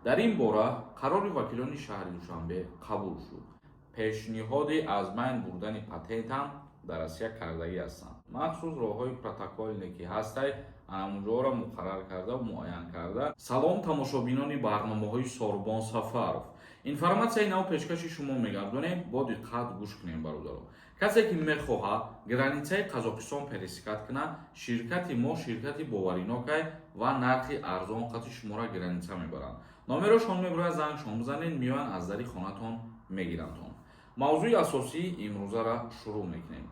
дар ин бора қарори вакилони шаҳри Душанбе қабул шуд. пешниҳоди аз байн бурдани патент ҳам дар Россия кардагӣ ҳастанд. махсус роҳҳои протоколе ки ҳастай анамуҷора муқаррар карда ва муайян карда. Салом тамошобинони барномаҳои Сорбон Сафаров. Информатсияи нав пешкаши шумо мегардонем, бо диққат гӯш кунем бародаро. Касе ки мехоҳад границаи Қазоқистон пересекат кунад, ширкати мо ширкати боваринокай ва нархи арзон қати шуморо граница мебаранд. Номерошон мебурад, зангшон бизанед, миёянд аз дари хонатон мегирандтон. Мавзӯи асосии имрӯзаро шурӯъ мекунем.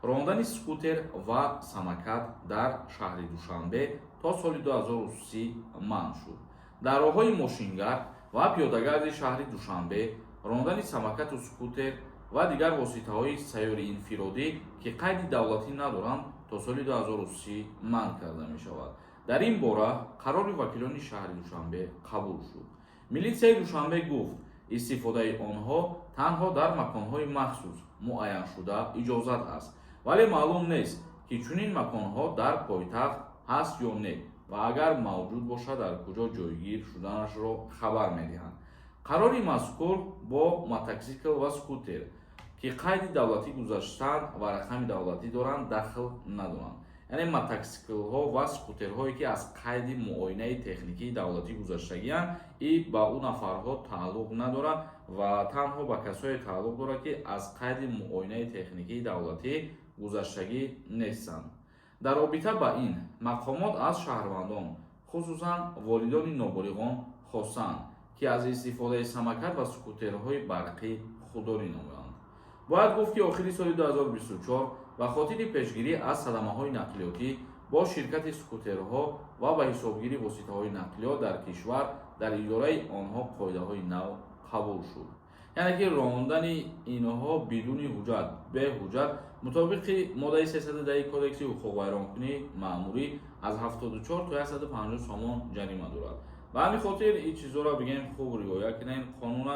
Рондани скутер ва самокат дар шаҳри Душанбе то соли 2030 манъ шуд. Дар роҳҳои мошингар ва пиёдагарди шаҳри Душанбе рондани самокату скутер ва дигар воситаҳои сайёриинфиродӣ ки қайди давлатӣ надоранд то соли 2030 манъ карда мешавад. Дар ин бора қарори вакилони шаҳри Душанбе қабул шуд. Милитсияи Душанбе гуфт, истифодаи онҳо танҳо дар маконҳои махсус муайяншуда иҷозат аст, вале маълум нест ки чунин маконҳо дар пойтахт ҳаст ё не ва агар мавҷуд бошад дар куҷо ҷойгир шуданашро хабар медиҳанд. Қарори мазкур бо мототсикл ва скутер ки қайди давлатӣ гузаштанд ва рақами давлатӣ доранд дахл надоранд. Яъне мототсиклҳо ва скутерҳое ки аз қайди муоинаи техникии давлатӣ гузаштагианд, ин ба ӯ нафарҳо тааллуқ надорад ва танҳо ба касое тааллуқ дорад ки аз қайди муоинаи техникии давлатӣ гузаштагӣ нестанд. Дар робита ба ин мақомот аз шаҳрвандон, хусусан волидони ноболиғон хостанд ки аз истифодаи самокат ва скутерҳои барқӣ худдорӣ намоянд. Бояд гуфт ки охири соли 2024 ба хотири пешгирӣ аз садамаҳои нақлиётӣ бо ширкати скутерҳо ва ба ҳисобгирии воситаҳои нақлиёт дар кишвар дар идораи онҳо қоидаҳои нав қабул шуд. Яъне ки рондани инҳо бидуни ҳуҷҷат, бе ҳуҷҷат мутобиқи моддаи 310 кодекси ҳуқуқвайронкунии маъмурӣ аз 74 то 150 сомон ҷарима дорад. Ба ҳамин хотир ин чизоро бигем хуб риоя кунем. Қонуна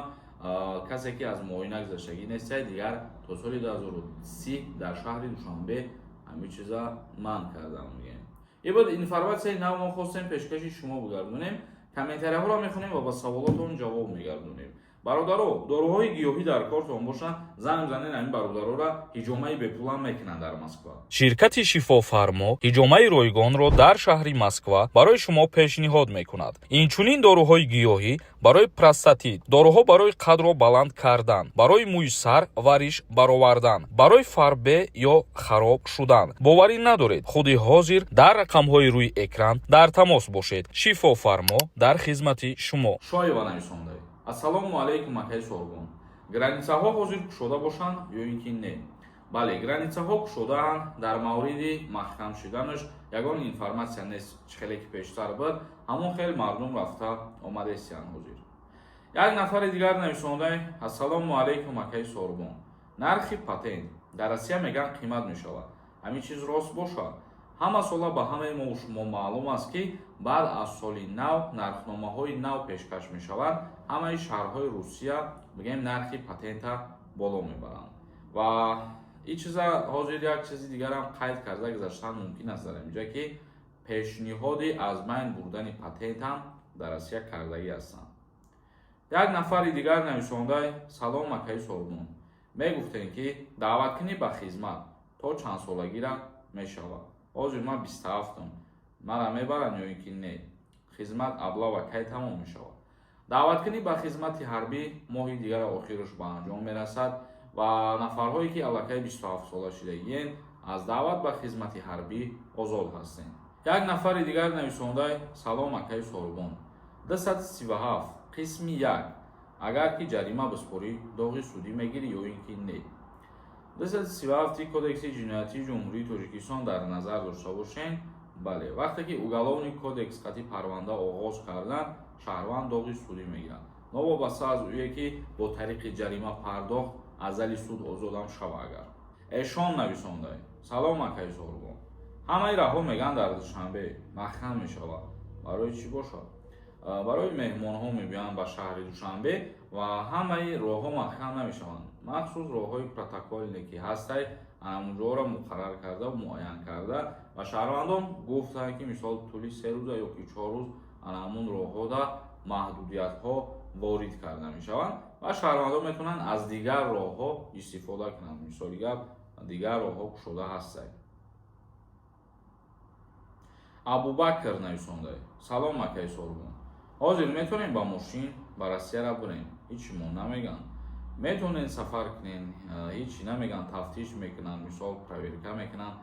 касе ки аз муоина гузаштагӣ нестад дигар то соли 2030 дар шаҳри Душанбе ҳамин чиза манъ карда мегем. Ибод информатсияи нав мо хостем пешкаши шумо бигардонем. Комментарияҳоро мехонем ва ба саволотон ҷавоб мегардонем. бародаро, доруҳои гиёҳӣ дар кортон бошанд, занг занед ҳамин бародароро ҳиҷомаи бепулан мекунанд дар Москва. Ширкати Шифофармо ҳиҷомаи ройгонро дар шаҳри Москва барои шумо пешниҳод мекунад. Инчунин доруҳои гиёҳӣ барои простатит, доруҳо барои қадро баланд кардан, барои мӯи сар ва риш баровардан, барои фарбе ё хароб шудан. боварӣ надоред, худи ҳозир дар рақамҳои рӯи экран дар тамос бошед. Шифофармо дар хизмати шумо. Шоева нависондай. Ассалому алайкум акай Сорбон. Границаҳо ҳозир кушода бошанд ё ин ки не? Бале, границаҳо кушодаанд. Дар мавриди маҳкам шуданаш ягон информатсия нест. Хеле ки пештар буд, ҳамон хел мардум рафта омадастанд ҳозир. Як нафари дигар нависондай. Ассалому алайкум акай Сорбон. Нархи патент дар Россия меган қимат мешавад. Ҳамин чиз рост бошад? Ҳама сола ба ҳамаи мо шумо маълум аст ки баъд аз соли нав нархномаҳои нав пешкаш мешаванд. Ҳамаи шаҳрҳои Русия бигем нархи патента боло мебаранд. Ва ин чиза ҳозир як чизи дигарам қайд карда гузаштан мумкин аст дар инҷа ки пешниҳоди аз байн бурдани патент ҳам дар Россия кардагӣ ҳастанд. Як нафари дигар нависондай. Салом акай Сорбон. Мегуфтем ки даъваткунӣ ба хизмат то чанд солагира мешавад. ҳозир ман 27-ум. Мара мебаранд ё ин ки не? Хизмат аблава кай тамом мешавад? даъваткунӣ ба хизмати ҳарбӣ моҳи дигар охираш ба анҷом мерасад ва нафарҳое ки аллакай 27 сола шудагиенд аз даъват ба хизмати ҳарбӣ озод ҳастем. Як нафари дигар нависондай. Салом акай Сорбон. 237 қисми 1. Агар ки ҷарима биспорӣ доғи судӣ мегирӣ ё ин ки не? 237 кодекси ҷиноятии ҷумҳурии Тоҷикистон дар назар дошта бошем. Бале, вақте ки уголовный кодекс қати парванда оғоз кардан, шаҳрванд доғи судӣ мегиранд. Новобаста аз ӯе ки бо тариқи ҷарима пардохт аз зали суд озодам шава агар. Эшон нависондай. Салом акай Сорбон. ҳамаи раҳҳо меган дар Душанбе маҳкам мешавад. барои чӣ бошад? барои меҳмонҳо мебиёнд ба шаҳри Душанбе ва ҳамаи роҳҳо маҳкам намешаванд. махсус роҳҳои протоколе ки ҳастай анамуҷора муқаррар карда ва муайян карда ва шаҳрвандон гуфтанд ки мисол тӯли 3 рӯза ё ки 4 рӯз анамун роҳҳода маҳдудиятҳо ворид карда мешаванд ва шаҳрвандон метавонанд аз дигар роҳҳо истифода кунанд. Мисоли гап, дигар роҳҳо кушода ҳастанд. Абубакр нависондаи: салом акаи Сорбон. Ҳозир метавонем ба мошин ба Россияра бурем? Ҳичи мо намеган. Метавонем сафар кунем, ҳичи намеган, тафтиш мекунанд, мисол проверка мекунанд.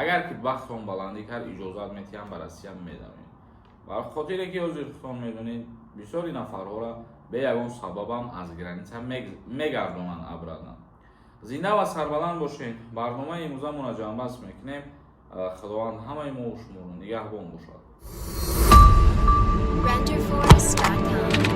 Агар ки бахтон баландӣ кард, иҷозат метиҳанд ба Россия медавем. Бар хотире ки ҳозиртон медонед, бисёри нафарҳоро бе ягон сабабам аз граница мегардонанд обратно. Зинда ва сарбаланд бошед. Барномаи имрӯзамонро ҷамъбаст мекунем. Худованд ҳамаи мо шуморо нигаҳбон бошад. renderforest.com